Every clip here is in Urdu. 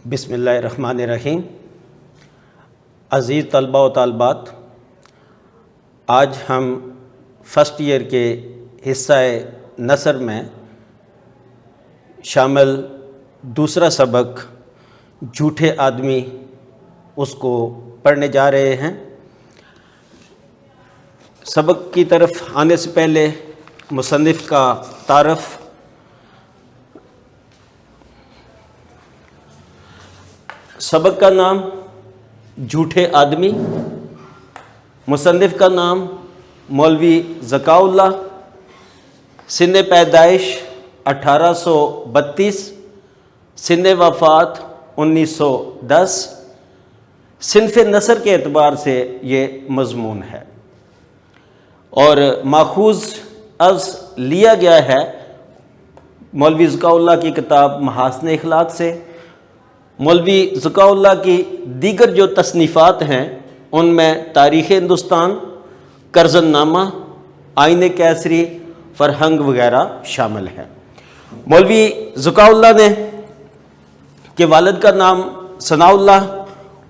بسم اللہ الرحمن الرحیم۔ عزیز طلباء و طالبات، آج ہم فرسٹ ایئر کے حصہ نثر میں شامل دوسرا سبق جھوٹے آدمی اس کو پڑھنے جا رہے ہیں۔ سبق کی طرف آنے سے پہلے مصنف کا تعارف۔ سبق کا نام جھوٹے آدمی، مصنف کا نام مولوی ذکاء اللہ، سن پیدائش 1832، سن وفات 1910۔ صنف نثر کے اعتبار سے یہ مضمون ہے اور ماخوذ از لیا گیا ہے مولوی ذکاء اللہ کی کتاب محاسن اخلاق سے۔ مولوی ذکاء اللہ کی دیگر جو تصنیفات ہیں ان میں تاریخ ہندوستان، کرزن نامہ، آئین کیسری، فرہنگ وغیرہ شامل ہیں۔ مولوی ذکاء اللہ نے کے والد کا نام ثناء اللہ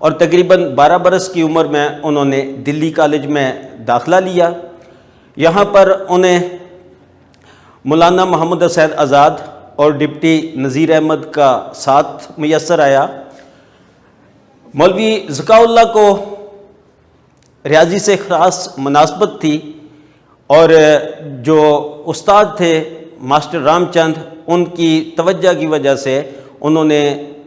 اور تقریباً 12 برس کی عمر میں انہوں نے دلی کالج میں داخلہ لیا۔ یہاں پر انہیں مولانا محمد حسین آزاد اور ڈپٹی نذیر احمد کا ساتھ میسر آیا۔ مولوی ذکاء اللہ کو ریاضی سے خاص مناسبت تھی اور جو استاد تھے ماسٹر رام چند، ان کی توجہ کی وجہ سے انہوں نے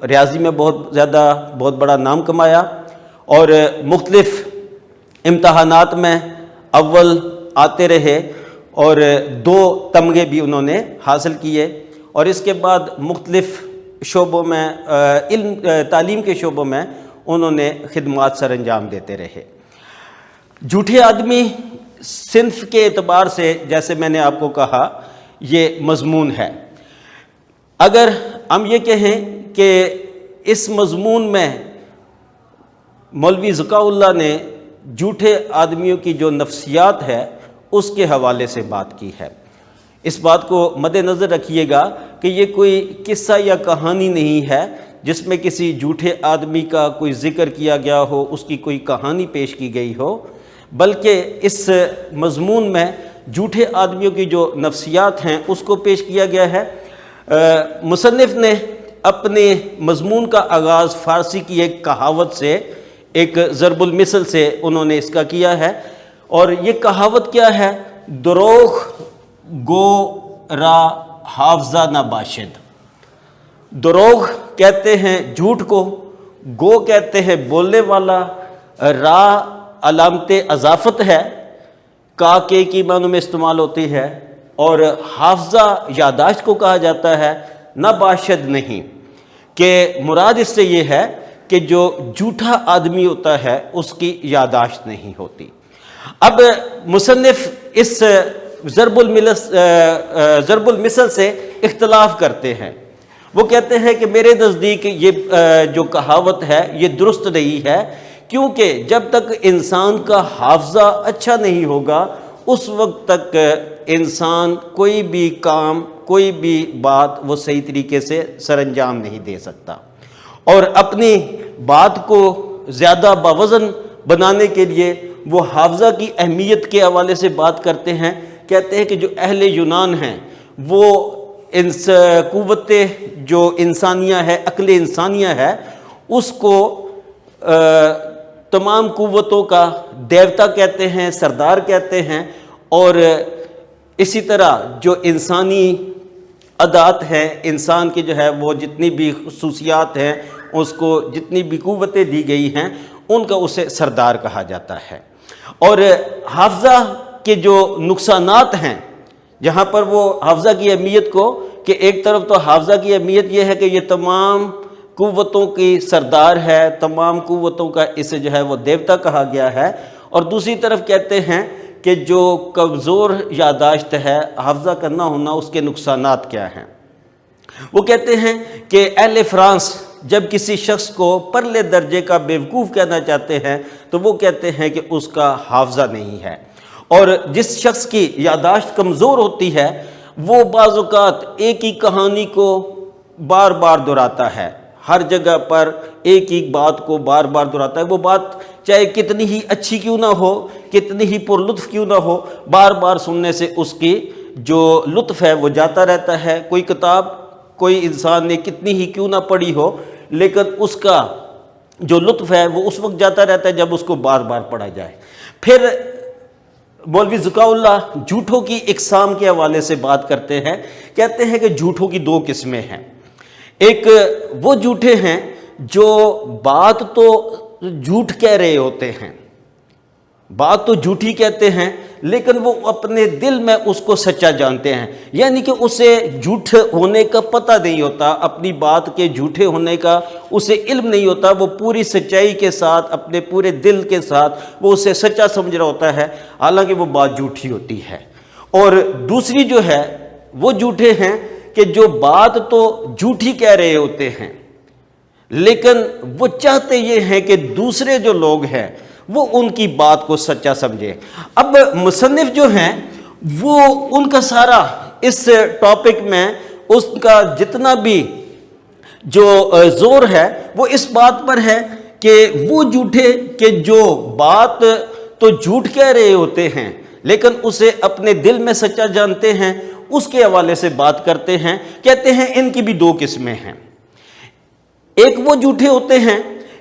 ریاضی میں بہت بڑا نام کمایا اور مختلف امتحانات میں اول آتے رہے اور 2 تمغے بھی انہوں نے حاصل کیے اور اس کے بعد مختلف شعبوں میں تعلیم کے شعبوں میں انہوں نے خدمات سر انجام دیتے رہے۔ جھوٹے آدمی صنف کے اعتبار سے جیسے میں نے آپ کو کہا یہ مضمون ہے۔ اگر ہم یہ کہیں کہ اس مضمون میں مولوی ذکاء اللہ نے جھوٹے آدمیوں کی جو نفسیات ہے اس کے حوالے سے بات کی ہے، اس بات کو مد نظر رکھیے گا کہ یہ کوئی قصہ یا کہانی نہیں ہے جس میں کسی جھوٹے آدمی کا کوئی ذکر کیا گیا ہو، اس کی کوئی کہانی پیش کی گئی ہو، بلکہ اس مضمون میں جھوٹے آدمیوں کی جو نفسیات ہیں اس کو پیش کیا گیا ہے۔ مصنف نے اپنے مضمون کا آغاز فارسی کی ایک کہاوت سے، ایک ضرب المثل سے انہوں نے اس کا کیا ہے، اور یہ کہاوت کیا ہے؟ دروغ گو را حافظہ نہ باشد۔ دروغ کہتے ہیں جھوٹ کو، گو کہتے ہیں بولنے والا، را علامت اضافت ہے، کا کے کی معنوں میں استعمال ہوتی ہے، اور حافظہ یادداشت کو کہا جاتا ہے، نہ باشد نہیں، کہ مراد اس سے یہ ہے کہ جو جھوٹا آدمی ہوتا ہے اس کی یادداشت نہیں ہوتی۔ اب مصنف اس ضرب المثل سے اختلاف کرتے ہیں۔ وہ کہتے ہیں کہ میرے نزدیک یہ جو کہاوت ہے یہ درست نہیں ہے، کیونکہ جب تک انسان کا حافظہ اچھا نہیں ہوگا اس وقت تک انسان کوئی بھی کام، کوئی بھی بات وہ صحیح طریقے سے سر انجام نہیں دے سکتا، اور اپنی بات کو زیادہ باوزن بنانے کے لیے وہ حافظہ کی اہمیت کے حوالے سے بات کرتے ہیں۔ کہتے ہیں کہ جو اہل یونان ہیں وہ قوت جو انسانیہ ہے، عقل انسانیہ ہے، اس کو تمام قوتوں کا دیوتا کہتے ہیں، سردار کہتے ہیں، اور اسی طرح جو انسانی عادات ہیں، انسان کی جو ہے وہ جتنی بھی خصوصیات ہیں، اس کو جتنی بھی قوتیں دی گئی ہیں ان کا اسے سردار کہا جاتا ہے۔ اور حافظہ کے جو نقصانات ہیں، جہاں پر وہ حافظہ کی اہمیت کو، کہ ایک طرف تو حافظہ کی اہمیت یہ ہے کہ یہ تمام قوتوں کی سردار ہے، تمام قوتوں کا اسے جو ہے وہ دیوتا کہا گیا ہے، اور دوسری طرف کہتے ہیں کہ جو کمزور یادداشت ہے، حافظہ کرنا ہونا، اس کے نقصانات کیا ہیں۔ وہ کہتے ہیں کہ اہل فرانس جب کسی شخص کو پرلے درجے کا بیوقوف کہنا چاہتے ہیں تو وہ کہتے ہیں کہ اس کا حافظہ نہیں ہے، اور جس شخص کی یادداشت کمزور ہوتی ہے وہ بعض اوقات ایک ہی کہانی کو بار بار دہراتا ہے، ہر جگہ پر ایک ایک بات کو بار بار دہراتا ہے. وہ بات چاہے کتنی ہی اچھی کیوں نہ ہو, کتنی ہی پر لطف کیوں نہ ہو, بار بار سننے سے اس کی جو لطف ہے وہ جاتا رہتا ہے. کوئی کتاب کوئی انسان نے کتنی ہی کیوں نہ پڑھی ہو, لیکن اس کا جو لطف ہے وہ اس وقت جاتا رہتا ہے جب اس کو بار بار پڑھا جائے. پھر مولوی ذکاء اللہ جھوٹوں کی اقسام کے حوالے سے بات کرتے ہیں. کہتے ہیں کہ جھوٹوں کی دو قسمیں ہیں. ایک وہ جھوٹے ہیں جو بات تو جھوٹ کہہ رہے ہوتے ہیں, بات تو جھوٹی کہتے ہیں, لیکن وہ اپنے دل میں اس کو سچا جانتے ہیں. یعنی کہ اسے جھوٹ ہونے کا پتہ نہیں ہوتا, اپنی بات کے جھوٹے ہونے کا اسے علم نہیں ہوتا. وہ پوری سچائی کے ساتھ, اپنے پورے دل کے ساتھ وہ اسے سچا سمجھ رہا ہوتا ہے, حالانکہ وہ بات جھوٹی ہوتی ہے. اور دوسری جو ہے وہ جھوٹے ہیں کہ جو بات تو جھوٹی کہہ رہے ہوتے ہیں, لیکن وہ چاہتے یہ ہیں کہ دوسرے جو لوگ ہیں وہ ان کی بات کو سچا سمجھے. اب مصنف جو ہیں وہ ان کا سارا اس ٹاپک میں اس کا جتنا بھی جو زور ہے وہ اس بات پر ہے کہ وہ جھوٹے کہ جو بات تو جھوٹ کہہ رہے ہوتے ہیں لیکن اسے اپنے دل میں سچا جانتے ہیں, اس کے حوالے سے بات کرتے ہیں. کہتے ہیں ان کی بھی دو قسمیں ہیں. ایک وہ جھوٹے ہوتے ہیں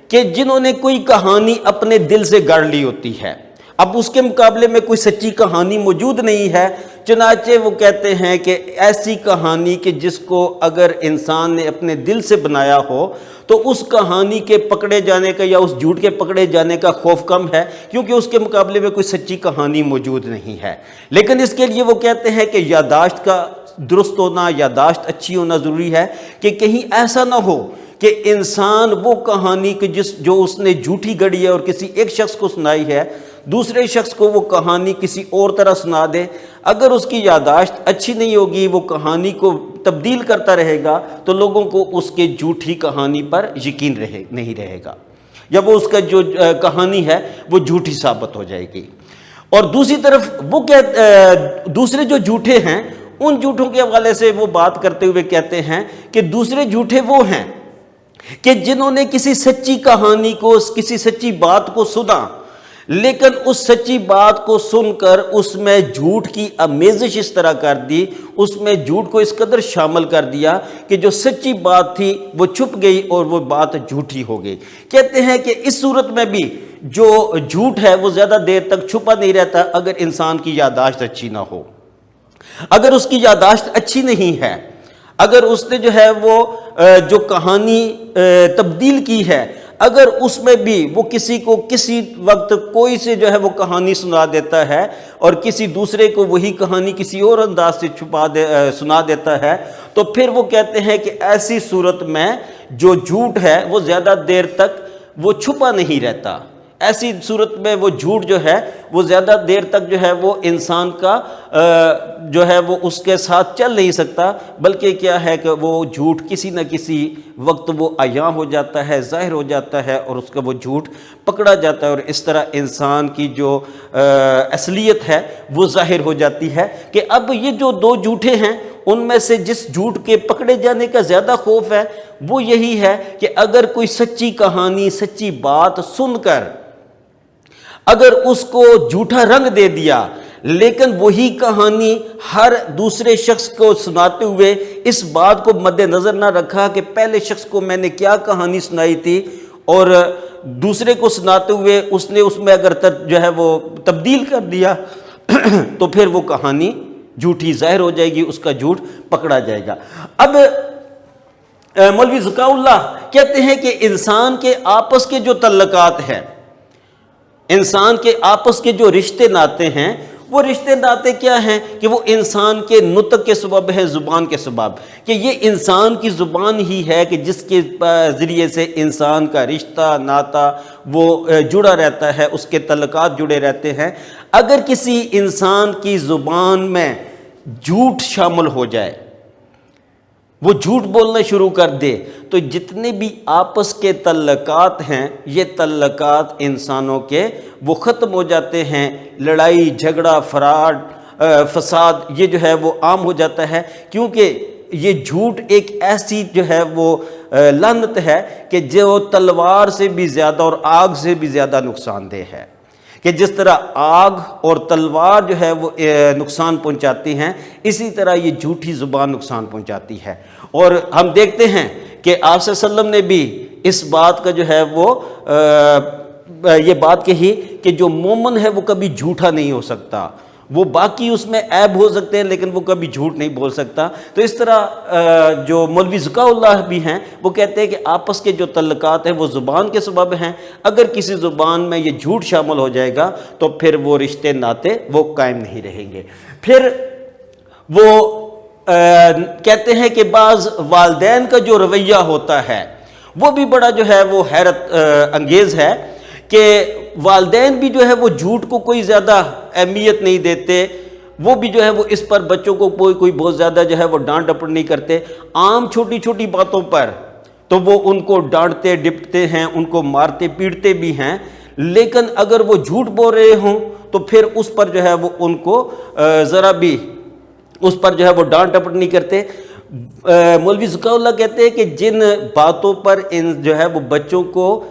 کہ جنہوں نے کوئی کہانی اپنے دل سے گڑھ لی ہوتی ہے, اب اس کے مقابلے میں کوئی سچی کہانی موجود نہیں ہے, چنانچہ وہ کہتے ہیں کہ ایسی کہانی کہ جس کو اگر انسان نے اپنے دل سے بنایا ہو تو اس کہانی کے پکڑے جانے کا یا اس جھوٹ کے پکڑے جانے کا خوف کم ہے, کیونکہ اس کے مقابلے میں کوئی سچی کہانی موجود نہیں ہے. لیکن اس کے لیے وہ کہتے ہیں کہ یادداشت کا درست ہونا, یادداشت اچھی ہونا ضروری ہے, کہ کہیں ایسا نہ ہو کہ انسان وہ کہانی کہ جو اس نے جھوٹی گڑھی ہے اور کسی ایک شخص کو سنائی ہے, دوسرے شخص کو وہ کہانی کسی اور طرح سنا دے. اگر اس کی یادداشت اچھی نہیں ہوگی, وہ کہانی کو تبدیل کرتا رہے گا, تو لوگوں کو اس کے جھوٹی کہانی پر یقین نہیں رہے گا, یا وہ اس کا جو کہانی ہے وہ جھوٹی ثابت ہو جائے گی. اور دوسری طرف وہ دوسرے جو جھوٹے ہیں, ان جھوٹوں کے حوالے سے وہ بات کرتے ہوئے کہتے ہیں کہ دوسرے جھوٹے وہ ہیں کہ جنہوں نے کسی سچی کہانی کو, کسی سچی بات کو سنا, لیکن اس سچی بات کو سن کر اس میں جھوٹ کی آمیزش اس طرح کر دی, اس میں جھوٹ کو اس قدر شامل کر دیا کہ جو سچی بات تھی وہ چھپ گئی اور وہ بات جھوٹی ہو گئی. کہتے ہیں کہ اس صورت میں بھی جو جھوٹ ہے وہ زیادہ دیر تک چھپا نہیں رہتا اگر انسان کی یادداشت اچھی نہ ہو. اگر اس کی یادداشت اچھی نہیں ہے, اگر اس نے جو ہے وہ جو کہانی تبدیل کی ہے, اگر اس میں بھی وہ کسی کو کسی وقت کوئی سے جو ہے وہ کہانی سنا دیتا ہے اور کسی دوسرے کو وہی کہانی کسی اور انداز سے سنا دیتا ہے, تو پھر وہ کہتے ہیں کہ ایسی صورت میں جو جھوٹ ہے وہ زیادہ دیر تک وہ چھپا نہیں رہتا. ایسی صورت میں وہ جھوٹ جو ہے وہ زیادہ دیر تک جو ہے وہ انسان کا جو ہے وہ اس کے ساتھ چل نہیں سکتا, بلکہ کیا ہے کہ وہ جھوٹ کسی نہ کسی وقت وہ عیاں ہو جاتا ہے, ظاہر ہو جاتا ہے, اور اس کا وہ جھوٹ پکڑا جاتا ہے, اور اس طرح انسان کی جو اصلیت ہے وہ ظاہر ہو جاتی ہے. کہ اب یہ جو دو جھوٹے ہیں ان میں سے جس جھوٹ کے پکڑے جانے کا زیادہ خوف ہے وہ یہی ہے کہ اگر کوئی سچی کہانی, سچی بات سن کر اگر اس کو جھوٹا رنگ دے دیا, لیکن وہی کہانی ہر دوسرے شخص کو سناتے ہوئے اس بات کو مد نظر نہ رکھا کہ پہلے شخص کو میں نے کیا کہانی سنائی تھی, اور دوسرے کو سناتے ہوئے اس نے اس میں اگر جو ہے وہ تبدیل کر دیا تو پھر وہ کہانی جھوٹی ظاہر ہو جائے گی, اس کا جھوٹ پکڑا جائے گا. اب مولوی ذکاء اللہ کہتے ہیں کہ انسان کے آپس کے جو تعلقات ہیں, انسان کے آپس کے جو رشتے ناتے ہیں, وہ رشتے ناتے کیا ہیں کہ وہ انسان کے نطق کے سبب ہے, زبان کے سبب, کہ یہ انسان کی زبان ہی ہے کہ جس کے ذریعے سے انسان کا رشتہ ناتا وہ جڑا رہتا ہے, اس کے تعلقات جڑے رہتے ہیں. اگر کسی انسان کی زبان میں جھوٹ شامل ہو جائے, وہ جھوٹ بولنا شروع کر دے, تو جتنے بھی آپس کے تعلقات ہیں یہ تعلقات انسانوں کے وہ ختم ہو جاتے ہیں. لڑائی جھگڑا فساد یہ جو ہے وہ عام ہو جاتا ہے, کیونکہ یہ جھوٹ ایک ایسی جو ہے وہ لعنت ہے کہ جو تلوار سے بھی زیادہ اور آگ سے بھی زیادہ نقصان دہ ہے، کہ جس طرح آگ اور تلوار جو ہے وہ نقصان پہنچاتی ہیں، اسی طرح یہ جھوٹی زبان نقصان پہنچاتی ہے۔ اور ہم دیکھتے ہیں کہ آپ صلی اللہ علیہ وسلم نے بھی اس بات کا جو ہے وہ یہ بات کہی کہ جو مومن ہے وہ کبھی جھوٹا نہیں ہو سکتا، وہ باقی اس میں عیب ہو سکتے ہیں لیکن وہ کبھی جھوٹ نہیں بول سکتا۔ تو اس طرح جو مولوی ذکا اللہ بھی ہیں وہ کہتے ہیں کہ آپس کے جو تعلقات ہیں وہ زبان کے سبب ہیں، اگر کسی زبان میں یہ جھوٹ شامل ہو جائے گا تو پھر وہ رشتے ناتے وہ قائم نہیں رہیں گے۔ پھر وہ کہتے ہیں کہ بعض والدین کا جو رویہ ہوتا ہے وہ بھی بڑا جو ہے وہ حیرت انگیز ہے، کہ والدین بھی جو ہے وہ جھوٹ کو کوئی زیادہ اہمیت نہیں دیتے، وہ بھی جو ہے وہ اس پر بچوں کو کوئی بہت زیادہ جو ہے وہ ڈانٹ ڈپٹ نہیں کرتے، عام چھوٹی چھوٹی باتوں پر تو وہ ان کو ڈانٹتے ڈپٹتے ہیں، ان کو مارتے پیٹتے بھی ہیں، لیکن اگر وہ جھوٹ بول رہے ہوں تو پھر اس پر جو ہے وہ ان کو ذرا بھی اس پر جو ہے وہ ڈانٹ ڈپٹ نہیں کرتے۔ مولوی ذکا اللہ کہتے ہیں کہ جن باتوں پر ان جو ہے وہ بچوں کو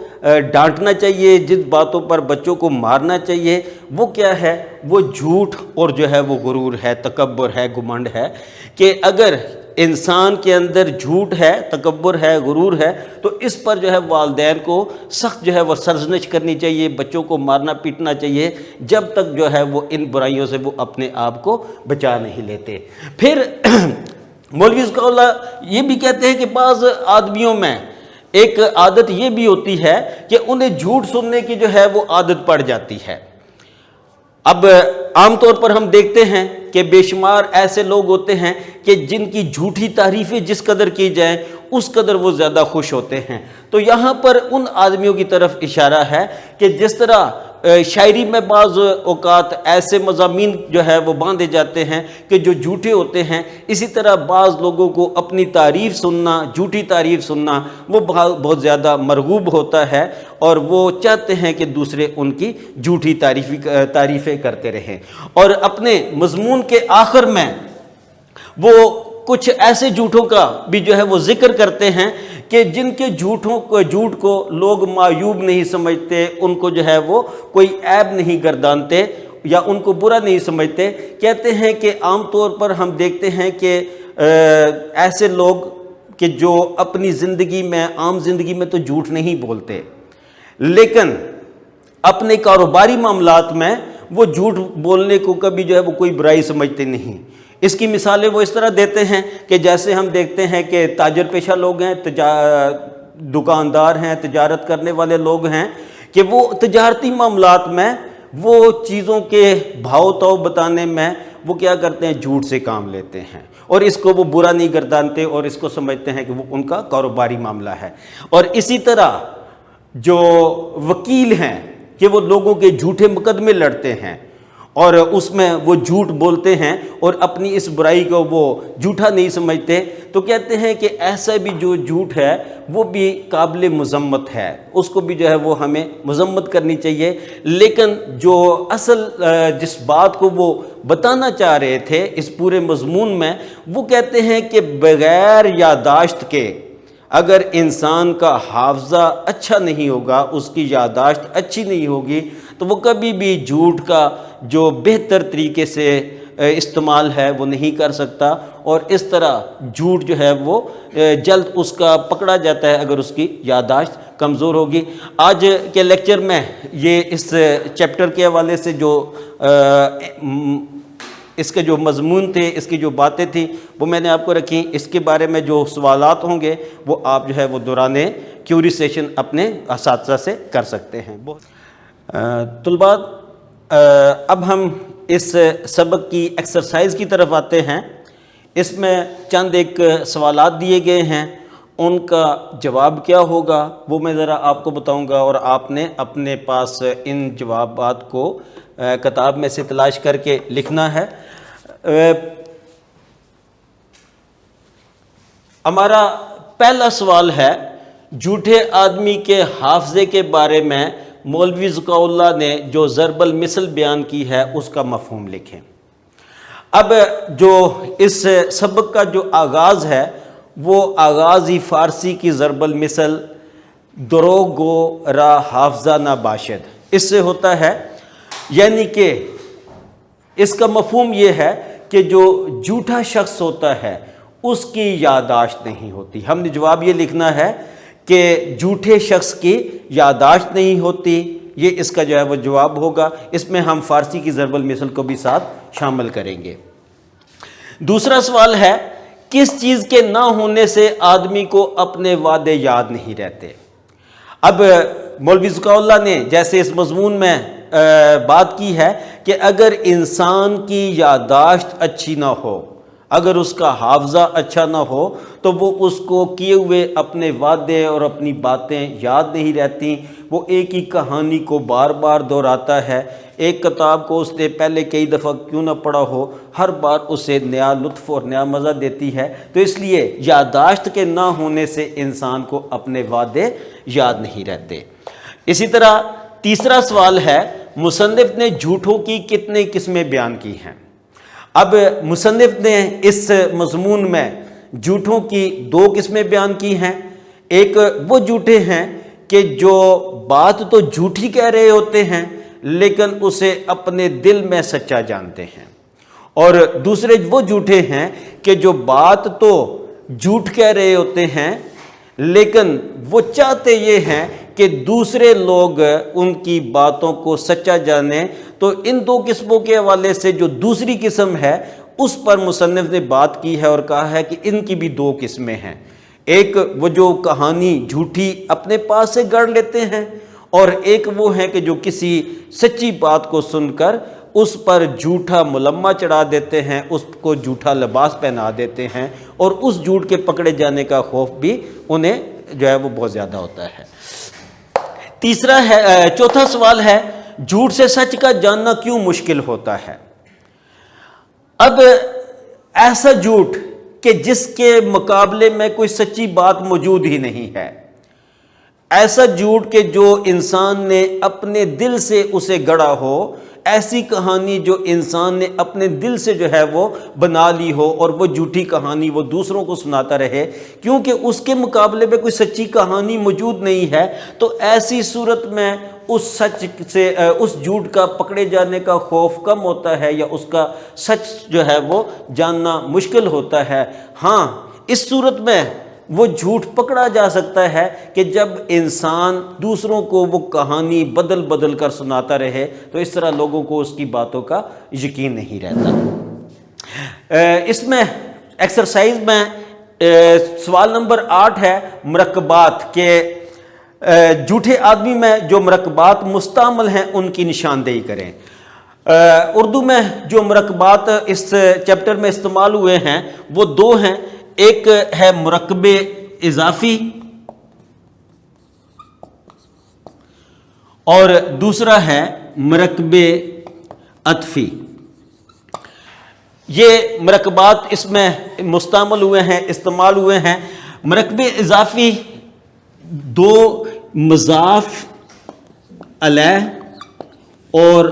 ڈانٹنا چاہیے، جن باتوں پر بچوں کو مارنا چاہیے، وہ کیا ہے؟ وہ جھوٹ اور جو ہے وہ غرور ہے، تکبر ہے، گھمنڈ ہے، کہ اگر انسان کے اندر جھوٹ ہے، تکبر ہے، غرور ہے، تو اس پر جو ہے والدین کو سخت جو ہے وہ سرزنش کرنی چاہیے، بچوں کو مارنا پیٹنا چاہیے، جب تک جو ہے وہ ان برائیوں سے وہ اپنے آپ کو بچا نہیں لیتے۔ پھر مولوی ذکا اللہ یہ بھی کہتے ہیں کہ بعض آدمیوں میں ایک عادت یہ بھی ہوتی ہے کہ انہیں جھوٹ سننے کی جو ہے وہ عادت پڑ جاتی ہے۔ اب عام طور پر ہم دیکھتے ہیں کہ بے شمار ایسے لوگ ہوتے ہیں کہ جن کی جھوٹی تعریفیں جس قدر کی جائیں اس قدر وہ زیادہ خوش ہوتے ہیں۔ تو یہاں پر ان آدمیوں کی طرف اشارہ ہے کہ جس طرح شاعری میں بعض اوقات ایسے مضامین جو ہے وہ باندھے جاتے ہیں کہ جو جھوٹے ہوتے ہیں، اسی طرح بعض لوگوں کو اپنی تعریف سننا، جھوٹی تعریف سننا وہ بہت زیادہ مرغوب ہوتا ہے، اور وہ چاہتے ہیں کہ دوسرے ان کی جھوٹی تعریفیں کرتے رہیں۔ اور اپنے مضمون کے آخر میں وہ کچھ ایسے جھوٹوں کا بھی جو ہے وہ ذکر کرتے ہیں کہ جن کے جھوٹ کو لوگ معیوب نہیں سمجھتے، ان کو جو ہے وہ کوئی عیب نہیں گردانتے یا ان کو برا نہیں سمجھتے۔ کہتے ہیں کہ عام طور پر ہم دیکھتے ہیں کہ ایسے لوگ کہ جو اپنی زندگی میں، عام زندگی میں تو جھوٹ نہیں بولتے، لیکن اپنے کاروباری معاملات میں وہ جھوٹ بولنے کو کبھی جو ہے وہ کوئی برائی سمجھتے نہیں۔ اس کی مثالیں وہ اس طرح دیتے ہیں کہ جیسے ہم دیکھتے ہیں کہ تاجر پیشہ لوگ ہیں، دکاندار ہیں، تجارت کرنے والے لوگ ہیں، کہ وہ تجارتی معاملات میں وہ چیزوں کے بھاؤ تاؤ بتانے میں وہ کیا کرتے ہیں؟ جھوٹ سے کام لیتے ہیں، اور اس کو وہ برا نہیں گردانتے اور اس کو سمجھتے ہیں کہ وہ ان کا کاروباری معاملہ ہے۔ اور اسی طرح جو وکیل ہیں کہ وہ لوگوں کے جھوٹے مقدمے لڑتے ہیں اور اس میں وہ جھوٹ بولتے ہیں اور اپنی اس برائی کو وہ جھوٹا نہیں سمجھتے، تو کہتے ہیں کہ ایسا بھی جو جھوٹ ہے وہ بھی قابل مذمت ہے، اس کو بھی جو ہے وہ ہمیں مذمت کرنی چاہیے۔ لیکن جو اصل جس بات کو وہ بتانا چاہ رہے تھے اس پورے مضمون میں، وہ کہتے ہیں کہ بغیر یادداشت کے اگر انسان کا حافظہ اچھا نہیں ہوگا، اس کی یادداشت اچھی نہیں ہوگی، تو وہ کبھی بھی جھوٹ کا جو بہتر طریقے سے استعمال ہے وہ نہیں کر سکتا، اور اس طرح جھوٹ جو ہے وہ جلد اس کا پکڑا جاتا ہے اگر اس کی یادداشت کمزور ہوگی۔ آج کے لیکچر میں یہ اس چیپٹر کے حوالے سے جو اس کے جو مضمون تھے، اس کی جو باتیں تھیں وہ میں نے آپ کو رکھی۔ اس کے بارے میں جو سوالات ہوں گے وہ آپ جو ہے وہ دوران کیوری سیشن اپنے اساتذہ سے کر سکتے ہیں۔ طلباء، اب ہم اس سبق کی ایکسرسائز کی طرف آتے ہیں۔ اس میں چند ایک سوالات دیے گئے ہیں، ان کا جواب کیا ہوگا وہ میں ذرا آپ کو بتاؤں گا، اور آپ نے اپنے پاس ان جوابات کو کتاب میں سے تلاش کر کے لکھنا ہے۔ ہمارا پہلا سوال ہے، جھوٹے آدمی کے حافظے کے بارے میں مولوی ذکا اللہ نے جو ضرب المثل بیان کی ہے اس کا مفہوم لکھیں۔ اب جو اس سبق کا جو آغاز ہے وہ آغازی فارسی کی ضرب المثل دروگو را حافظہ نہ باشد، اس سے ہوتا ہے، یعنی کہ اس کا مفہوم یہ ہے کہ جو جھوٹا شخص ہوتا ہے اس کی یادداشت نہیں ہوتی۔ ہم نے جواب یہ لکھنا ہے کہ جھوٹے شخص کی یادداشت نہیں ہوتی، یہ اس کا جو ہے وہ جواب ہوگا۔ اس میں ہم فارسی کی ضرب المثل کو بھی ساتھ شامل کریں گے۔ دوسرا سوال ہے، کس چیز کے نہ ہونے سے آدمی کو اپنے وعدے یاد نہیں رہتے؟ اب مولوی ذکاء اللہ نے جیسے اس مضمون میں بات کی ہے کہ اگر انسان کی یادداشت اچھی نہ ہو، اگر اس کا حافظہ اچھا نہ ہو تو وہ اس کو کیے ہوئے اپنے وعدے اور اپنی باتیں یاد نہیں رہتی، وہ ایک ہی کہانی کو بار بار دہراتا ہے، ایک کتاب کو اس نے پہلے کئی دفعہ کیوں نہ پڑھا ہو، ہر بار اسے نیا لطف اور نیا مزہ دیتی ہے۔ تو اس لیے یادداشت کے نہ ہونے سے انسان کو اپنے وعدے یاد نہیں رہتے۔ اسی طرح تیسرا سوال ہے، مصنف نے جھوٹوں کی کتنے قسمیں بیان کی ہیں؟ اب مصنف نے اس مضمون میں جھوٹوں کی 2 قسمیں بیان کی ہیں۔ ایک وہ جھوٹے ہیں کہ جو بات تو جھوٹی کہہ رہے ہوتے ہیں لیکن اسے اپنے دل میں سچا جانتے ہیں، اور دوسرے وہ جھوٹے ہیں کہ جو بات تو جھوٹ کہہ رہے ہوتے ہیں لیکن وہ چاہتے یہ ہیں کہ دوسرے لوگ ان کی باتوں کو سچا جانیں۔ تو ان 2 قسموں کے حوالے سے جو دوسری قسم ہے اس پر مصنف نے بات کی ہے اور کہا ہے کہ ان کی بھی 2 قسمیں ہیں۔ ایک وہ جو کہانی جھوٹی اپنے پاس سے گڑھ لیتے ہیں، اور ایک وہ ہیں کہ جو کسی سچی بات کو سن کر اس پر جھوٹا ملمہ چڑھا دیتے ہیں، اس کو جھوٹا لباس پہنا دیتے ہیں، اور اس جھوٹ کے پکڑے جانے کا خوف بھی انہیں جو ہے وہ بہت زیادہ ہوتا ہے۔ چوتھا سوال ہے، جھوٹ سے سچ کا جاننا کیوں مشکل ہوتا ہے؟ اب ایسا جھوٹ کہ جس کے مقابلے میں کوئی سچی بات موجود ہی نہیں ہے، ایسا جھوٹ کہ جو انسان نے اپنے دل سے اسے گڑھا ہو، ایسی کہانی جو انسان نے اپنے دل سے جو ہے وہ بنا لی ہو، اور وہ جھوٹی کہانی وہ دوسروں کو سناتا رہے کیونکہ اس کے مقابلے میں کوئی سچی کہانی موجود نہیں ہے، تو ایسی صورت میں اس سچ سے اس جھوٹ کا پکڑے جانے کا خوف کم ہوتا ہے، یا اس کا سچ جو ہے وہ جاننا مشکل ہوتا ہے۔ ہاں، اس صورت میں وہ جھوٹ پکڑا جا سکتا ہے کہ جب انسان دوسروں کو وہ کہانی بدل بدل کر سناتا رہے، تو اس طرح لوگوں کو اس کی باتوں کا یقین نہیں رہتا۔ اس میں ایکسرسائز میں سوال نمبر 8 ہے مرکبات کے جھوٹے آدمی میں جو مرکبات مستعمل ہیں ان کی نشاندہی کریں۔ اردو میں جو مرکبات اس چیپٹر میں استعمال ہوئے ہیں وہ 2 ہیں، ایک ہے مرکب اضافی اور دوسرا ہے مرکب عطفی۔ یہ مرکبات اس میں مستعمل ہوئے ہیں، استعمال ہوئے ہیں۔ مرکب اضافی 2 مضاف علیہ اور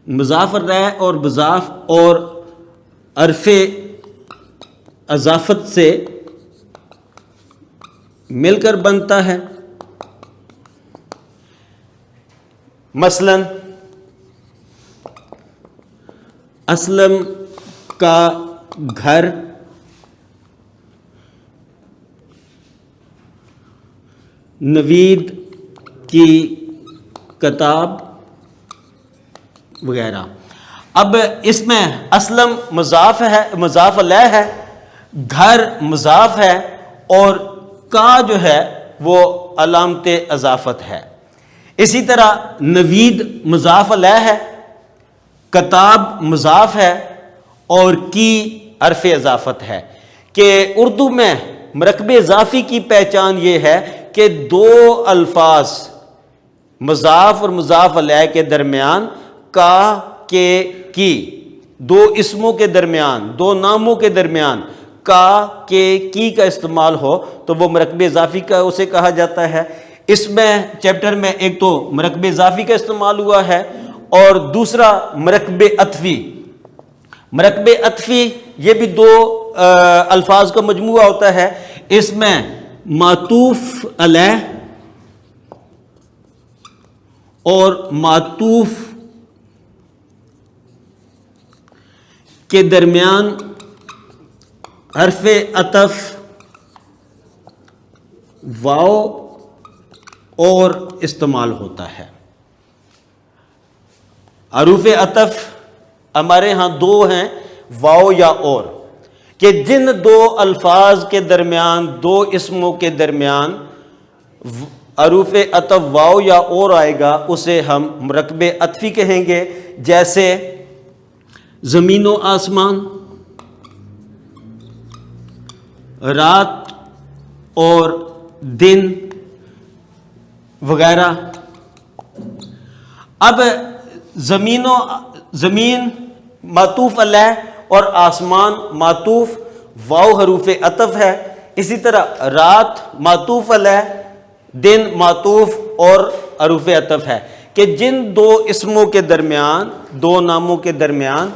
مضاف علیہ اور مضاف اور حرف اضافت سے مل کر بنتا ہے۔ مثلا اسلم کا گھر، نوید کی کتاب وغیرہ۔ اب اس میں اسلم مضاف ہے، مضاف علیہ ہے، گھر مضاف ہے، اور کا جو ہے وہ علامت اضافت ہے۔ اسی طرح نوید مضاف علیہ ہے، کتاب مضاف ہے، اور کی حرف اضافت ہے۔ کہ اردو میں مرکب اضافی کی پہچان یہ ہے کہ 2 الفاظ مضاف اور مضاف علیہ کے درمیان کا، کے، کی، 2 اسموں کے درمیان، 2 ناموں کے درمیان کا، کے، کی کا استعمال ہو تو وہ مرکب اضافی کا اسے کہا جاتا ہے۔ اس میں چیپٹر میں ایک تو مرکب اضافی کا استعمال ہوا ہے اور دوسرا مرکب عطفی۔ مرکب عطفی یہ بھی دو الفاظ کا مجموعہ ہوتا ہے، اس میں معطوف علیہ اور معطوف کے درمیان حرف عطف واو اور استعمال ہوتا ہے۔ حروف عطف ہمارے ہاں دو ہیں، واو یا اور، کہ جن دو الفاظ کے درمیان، دو اسموں کے درمیان حروف عطف واو یا اور آئے گا اسے ہم مرکب عطفی کہیں گے، جیسے زمین و آسمان، رات اور دن وغیرہ۔ اب زمین معطوف علیہ اور آسمان معطوف واو حروف عطف ہے، اسی طرح رات معطوف علیہ، دن معطوف اور حروف عطف ہے، کہ جن دو اسموں کے درمیان، دو ناموں کے درمیان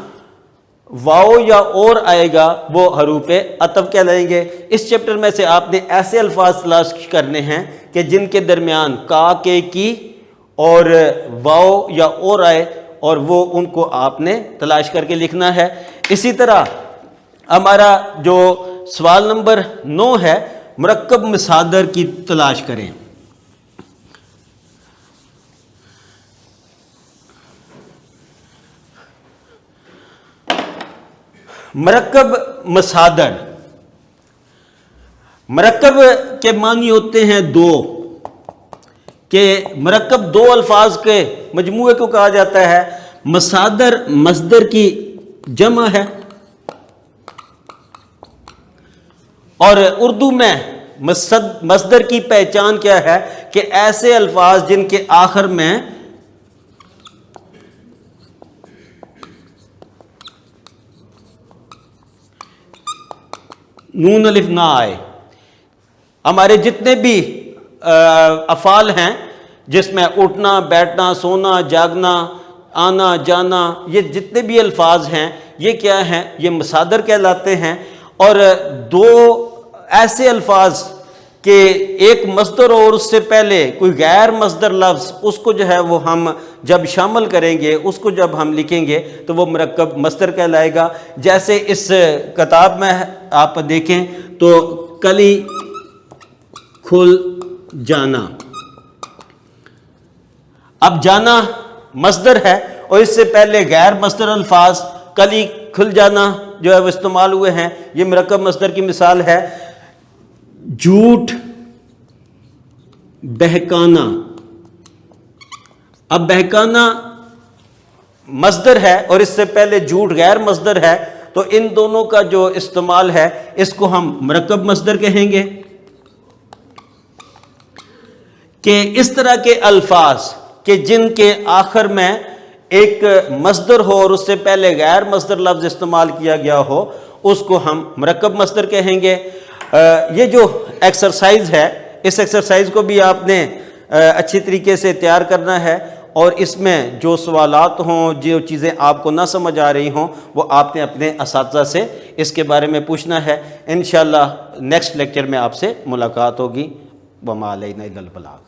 واو یا اور آئے گا وہ حروف عطف کہلائیں گے۔ اس چیپٹر میں سے آپ نے ایسے الفاظ تلاش کرنے ہیں کہ جن کے درمیان کا، کے، کی اور واو یا اور آئے، اور وہ ان کو آپ نے تلاش کر کے لکھنا ہے۔ اسی طرح ہمارا جو سوال نمبر 9 ہے، مرکب مصادر کی تلاش کریں۔ مرکب مصادر، مرکب کے معنی ہوتے ہیں دو، کہ مرکب دو الفاظ کے مجموعے کو کہا جاتا ہے۔ مصادر مصدر کی جمع ہے، اور اردو میں مصدر کی پہچان کیا ہے کہ ایسے الفاظ جن کے آخر میں نون الف نہ آئے۔ ہمارے جتنے بھی افعال ہیں جس میں اٹھنا، بیٹھنا، سونا، جاگنا، آنا، جانا، یہ جتنے بھی الفاظ ہیں یہ کیا ہیں؟ یہ مصادر کہلاتے ہیں۔ اور دو ایسے الفاظ کہ ایک مصدر اور اس سے پہلے کوئی غیر مصدر لفظ، اس کو جو ہے وہ ہم جب شامل کریں گے، اس کو جب ہم لکھیں گے تو وہ مرکب مصدر کہلائے گا۔ جیسے اس کتاب میں آپ دیکھیں تو کلی کھل جانا، اب جانا مصدر ہے اور اس سے پہلے غیر مصدر الفاظ کلی کھل جانا جو ہے وہ استعمال ہوئے ہیں، یہ مرکب مصدر کی مثال ہے۔ جھوٹ بہکانا، اب بہکانا مصدر ہے اور اس سے پہلے جھوٹ غیر مصدر ہے، تو ان دونوں کا جو استعمال ہے اس کو ہم مرکب مصدر کہیں گے۔ کہ اس طرح کے الفاظ کہ جن کے آخر میں ایک مصدر ہو اور اس سے پہلے غیر مصدر لفظ استعمال کیا گیا ہو، اس کو ہم مرکب مصدر کہیں گے۔ یہ جو ایکسرسائز ہے، اس ایکسرسائز کو بھی آپ نے اچھی طریقے سے تیار کرنا ہے، اور اس میں جو سوالات ہوں، جو چیزیں آپ کو نہ سمجھ آ رہی ہوں، وہ آپ نے اپنے اساتذہ سے اس کے بارے میں پوچھنا ہے۔ انشاءاللہ نیکسٹ لیکچر میں آپ سے ملاقات ہوگی۔ وما علینا الا البلاغ۔